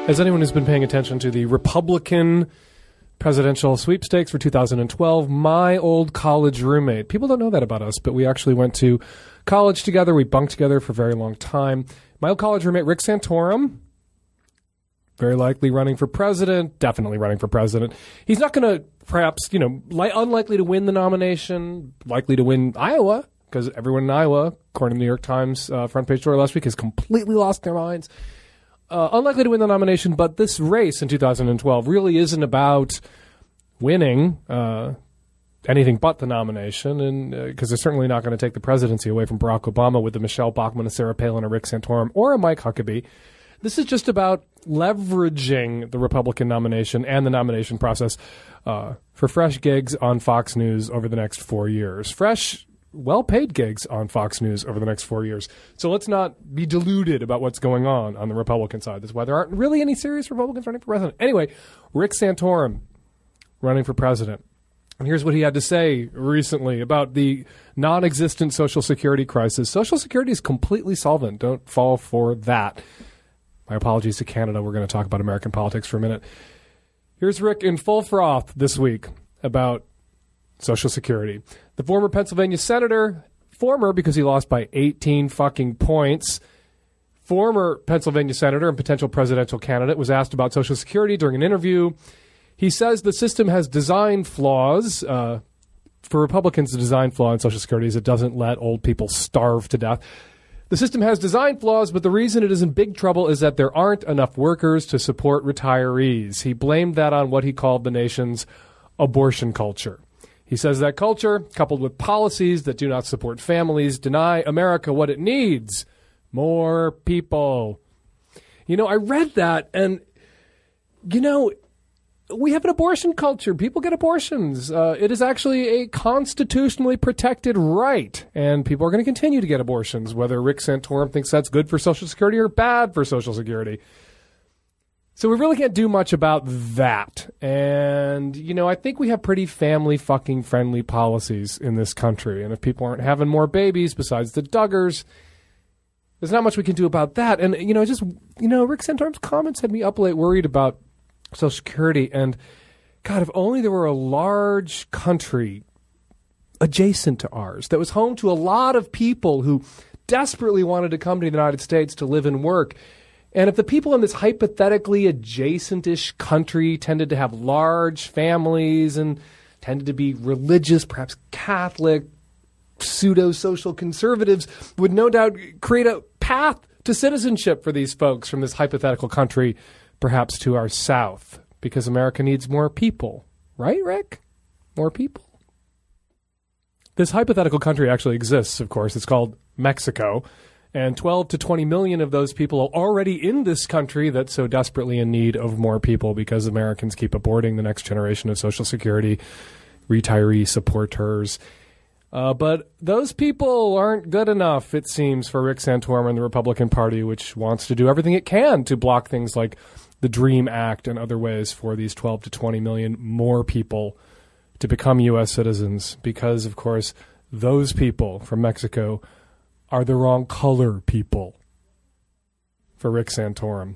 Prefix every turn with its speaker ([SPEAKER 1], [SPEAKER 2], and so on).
[SPEAKER 1] As anyone who's been paying attention to the Republican presidential sweepstakes for 2012, my old college roommate, people don't know that about us, but we actually went to college together. We bunked together for a very long time. My old college roommate, Rick Santorum, very likely running for president, definitely running for president. He's not going to, perhaps, unlikely to win the nomination, likely to win Iowa, because everyone in Iowa, according to the New York Times front page story last week, has completely lost their minds. Unlikely to win the nomination, but this race in 2012 really isn't about winning anything but the nomination, and because they're certainly not going to take the presidency away from Barack Obama with a Michelle Bachmann, a Sarah Palin, a Rick Santorum, or a Mike Huckabee. This is just about leveraging the Republican nomination and the nomination process for fresh gigs on Fox News over the next 4 years. Fresh, well-paid gigs on Fox News over the next 4 years. So let's not be deluded about what's going on the Republican side. That's why there aren't really any serious Republicans running for president. Anyway, Rick Santorum running for president. And here's what he had to say recently about the non-existent Social Security crisis. Social Security is completely solvent. Don't fall for that. My apologies to Canada. We're going to talk about American politics for a minute. Here's Rick in full froth this week about Social Security. The former Pennsylvania senator, former because he lost by 18 fucking points, former Pennsylvania senator and potential presidential candidate was asked about Social Security during an interview. He says the system has design flaws. For Republicans, the design flaw in Social Security is it doesn't let old people starve to death. The system has design flaws, but the reason it is in big trouble is that there aren't enough workers to support retirees. He blamed that on what he called the nation's abortion culture. He says that culture, coupled with policies that do not support families, deny America what it needs: more people. I read that, and, we have an abortion culture. People get abortions. It is actually a constitutionally protected right, and people are going to continue to get abortions, whether Rick Santorum thinks that's good for Social Security or bad for Social Security. So we really can't do much about that. And, I think we have pretty family-fucking-friendly policies in this country. And if people aren't having more babies besides the Duggars, there's not much we can do about that. And, Rick Santorum's comments had me up late worried about Social Security. And, God, if only there were a large country adjacent to ours that was home to a lot of people who desperately wanted to come to the United States to live and work. And if the people in this hypothetically adjacent-ish country tended to have large families and tended to be religious, perhaps Catholic, pseudo-social conservatives, would no doubt create a path to citizenship for these folks from this hypothetical country, perhaps to our south, because America needs more people. Right, Rick? More people. This hypothetical country actually exists, of course. It's called Mexico. And 12 to 20 million of those people are already in this country that's so desperately in need of more people because Americans keep aborting the next generation of Social Security retiree supporters. But those people aren't good enough, it seems, for Rick Santorum and the Republican Party, which wants to do everything it can to block things like the DREAM Act and other ways for these 12 to 20 million more people to become U.S. citizens because, of course, those people from Mexico are the wrong color people for Rick Santorum.